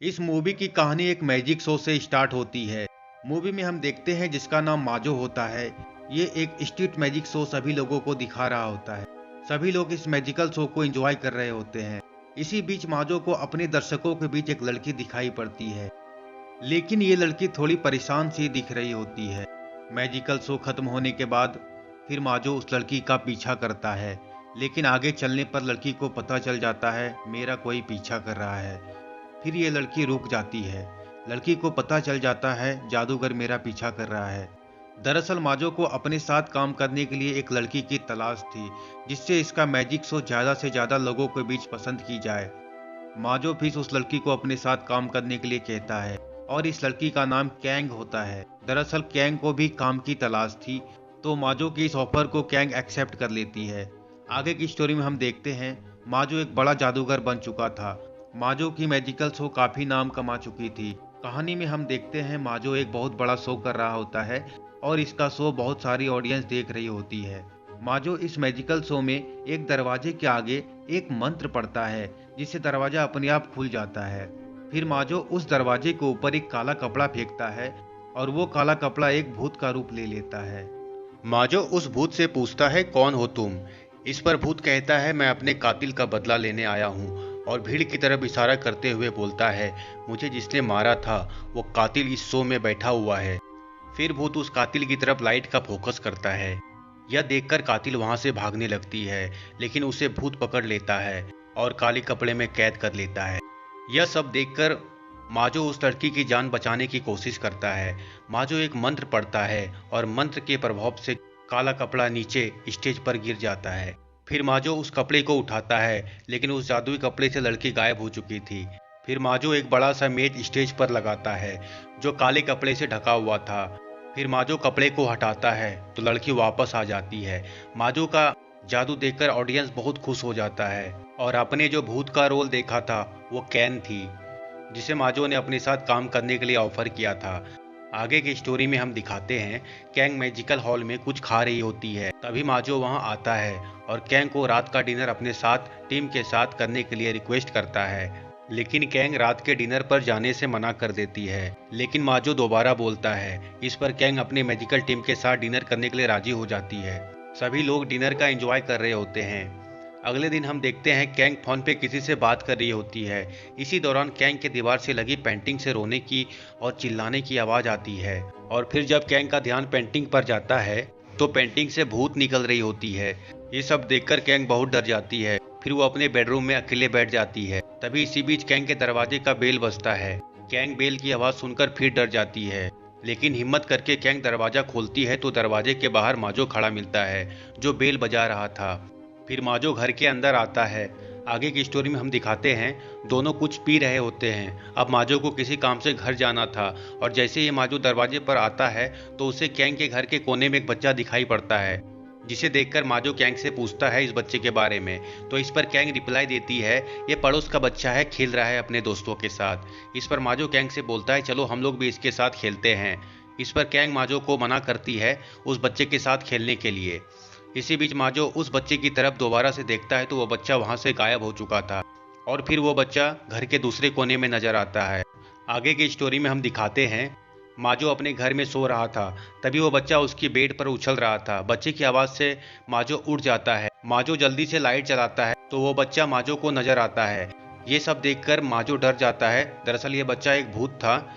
इस मूवी की कहानी एक मैजिक शो से स्टार्ट होती है। मूवी में हम देखते हैं जिसका नाम माजो होता है। ये एक स्ट्रीट मैजिक शो सभी लोगों को दिखा रहा होता है। सभी लोग इस मैजिकल शो को एंजॉय कर रहे होते हैं। इसी बीच माजो को अपने दर्शकों के बीच एक लड़की दिखाई पड़ती है, लेकिन ये लड़की थोड़ी परेशान सी दिख रही होती है। मैजिकल शो खत्म होने के बाद फिर माजो उस लड़की का पीछा करता है, लेकिन आगे चलने पर लड़की को पता चल जाता है मेरा कोई पीछा कर रहा है। फिर ये लड़की रुक जाती है। लड़की को पता चल जाता है जादूगर मेरा पीछा कर रहा है। दरअसल माजो को अपने साथ काम करने के लिए एक लड़की की तलाश थी, जिससे इसका मैजिक शो ज्यादा से ज्यादा लोगों के बीच पसंद की जाए। माजो फिर उस लड़की को अपने साथ काम करने के लिए कहता है और इस लड़की का नाम कैंग होता है। दरअसल कैंग को भी काम की तलाश थी, तो माजो की इस ऑफर को कैंग एक्सेप्ट कर लेती है। आगे की स्टोरी में हम देखते हैं माजो एक बड़ा जादूगर बन चुका था। माजो की मैजिकल शो काफी नाम कमा चुकी थी। कहानी में हम देखते हैं माजो एक बहुत बड़ा शो कर रहा होता है और इसका शो बहुत सारी ऑडियंस देख रही होती है। माजो इस मैजिकल शो में एक दरवाजे के आगे एक मंत्र पढ़ता है, जिससे दरवाजा अपने आप खुल जाता है। फिर माजो उस दरवाजे के ऊपर एक काला कपड़ा फेंकता है और वो काला कपड़ा एक भूत का रूप ले लेता है। माजो उस भूत से पूछता है कौन हो तुम। इस पर भूत कहता है मैं अपने कातिल का बदला लेने आया हूँ, और भीड़ की तरफ इशारा करते हुए बोलता है मुझे जिसने मारा था वो कातिल इस शो में बैठा हुआ है। फिर भूत उस कातिल की तरफ लाइट का फोकस करता है। यह देखकर कातिल वहां से भागने लगती है, लेकिन उसे भूत पकड़ लेता है और काले कपड़े में कैद कर लेता है। यह सब देखकर माजो उस लड़की की जान बचाने की कोशिश करता है। माजो एक मंत्र पढ़ता है और मंत्र के प्रभाव से काला कपड़ा नीचे स्टेज पर गिर जाता है। फिर माजो उस कपड़े को उठाता है, लेकिन उस जादुई कपड़े से लड़की गायब हो चुकी थी। फिर माजो एक बड़ा सा मेज स्टेज पर लगाता है जो काले कपड़े से ढका हुआ था। फिर माजो कपड़े को हटाता है तो लड़की वापस आ जाती है। माजो का जादू देखकर ऑडियंस बहुत खुश हो जाता है, और अपने जो भूत का रोल देखा था वो कैन थी, जिसे माजो ने अपने साथ काम करने के लिए ऑफर किया था। आगे की स्टोरी में हम दिखाते हैं कैंग मैजिकल हॉल में कुछ खा रही होती है, तभी माजो वहां आता है और कैंग को रात का डिनर अपने साथ टीम के साथ करने के लिए रिक्वेस्ट करता है। लेकिन कैंग रात के डिनर पर जाने से मना कर देती है, लेकिन माजो दोबारा बोलता है। इस पर कैंग अपने मैजिकल टीम के साथ डिनर करने के लिए राजी हो जाती है। सभी लोग डिनर का एंजॉय कर रहे होते हैं। अगले दिन हम देखते हैं कैंग फोन पे किसी से बात कर रही होती है। इसी दौरान कैंग के दीवार से लगी पेंटिंग से रोने की और चिल्लाने की आवाज आती है, और फिर जब कैंग का ध्यान पेंटिंग पर जाता है तो पेंटिंग से भूत निकल रही होती है। ये सब देखकर कैंग बहुत डर जाती है। फिर वो अपने बेडरूम में अकेले बैठ जाती है। तभी इसी बीच कैंग के दरवाजे का बेल बजता है। कैंग बेल की आवाज सुनकर फिर डर जाती है, लेकिन हिम्मत करके कैंग दरवाजा खोलती है तो दरवाजे के बाहर माजो खड़ा मिलता है जो बेल बजा रहा था। फिर माजो घर के अंदर आता है। आगे की स्टोरी में हम दिखाते हैं दोनों कुछ पी रहे होते हैं। अब माजो को किसी काम से घर जाना था, और जैसे ही माजो दरवाजे पर आता है तो उसे कैंग के घर के कोने में एक बच्चा दिखाई पड़ता है, जिसे देखकर माजो कैंग से पूछता है इस बच्चे के बारे में। तो इस पर कैंग रिप्लाई देती है ये पड़ोस का बच्चा है, खेल रहा है अपने दोस्तों के साथ। इस पर माजो कैंग से बोलता है चलो हम लोग भी इसके साथ खेलते हैं। इस पर कैंग माजो को मना करती है उस बच्चे के साथ खेलने के लिए। इसी बीच माजो उस बच्चे की तरफ दोबारा से देखता है तो वो बच्चा वहां से गायब हो चुका था, और फिर वो बच्चा घर के दूसरे कोने में नजर आता है। आगे की स्टोरी में हम दिखाते हैं माजो अपने घर में सो रहा था, तभी वो बच्चा उसकी बेड पर उछल रहा था। बच्चे की आवाज से माजो उठ जाता है। माजो जल्दी से लाइट जलाता है तो वो बच्चा माजो को नजर आता है। ये सब देखकर माजो डर जाता है। दरअसल ये बच्चा एक भूत था।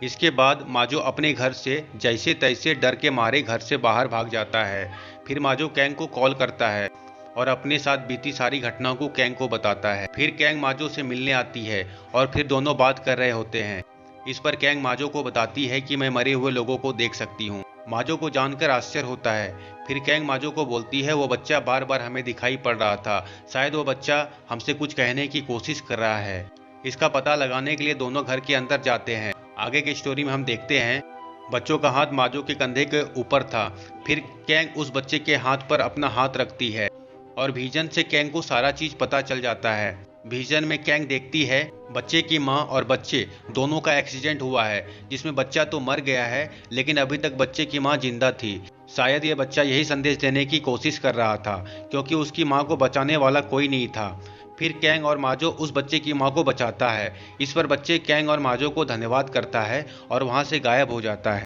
इसके बाद माजो अपने घर से जैसे तैसे डर के मारे घर से बाहर भाग जाता है। फिर माजो कैंग को कॉल करता है और अपने साथ बीती सारी घटनाओं को कैंग को बताता है। फिर कैंग माजो से मिलने आती है और फिर दोनों बात कर रहे होते हैं। इस पर कैंग माजो को बताती है कि मैं मरे हुए लोगों को देख सकती हूँ। माजो को जानकर आश्चर्य होता है। फिर कैंग माजो को बोलती है वो बच्चा बार बार हमें दिखाई पड़ रहा था, शायद वो बच्चा हमसे कुछ कहने की कोशिश कर रहा है। इसका पता लगाने के लिए दोनों घर के अंदर जाते हैं। आगे की स्टोरी में हम देखते हैं बच्चों का हाथ माजो के कंधे के ऊपर था। फिर कैंग उस बच्चे के हाथ पर अपना हाथ रखती है और विजन से कैंग को सारा चीज पता चल जाता है। विजन में कैंग देखती है बच्चे की माँ और बच्चे दोनों का एक्सीडेंट हुआ है, जिसमें बच्चा तो मर गया है लेकिन अभी तक बच्चे की माँ जिंदा थी। शायद ये बच्चा यही संदेश देने की कोशिश कर रहा था, क्योंकि उसकी माँ को बचाने वाला कोई नहीं था। फिर कैंग और माजो उस बच्चे की मां को बचाता है। इस पर बच्चे कैंग और माजो को धन्यवाद करता है और वहां से गायब हो जाता है।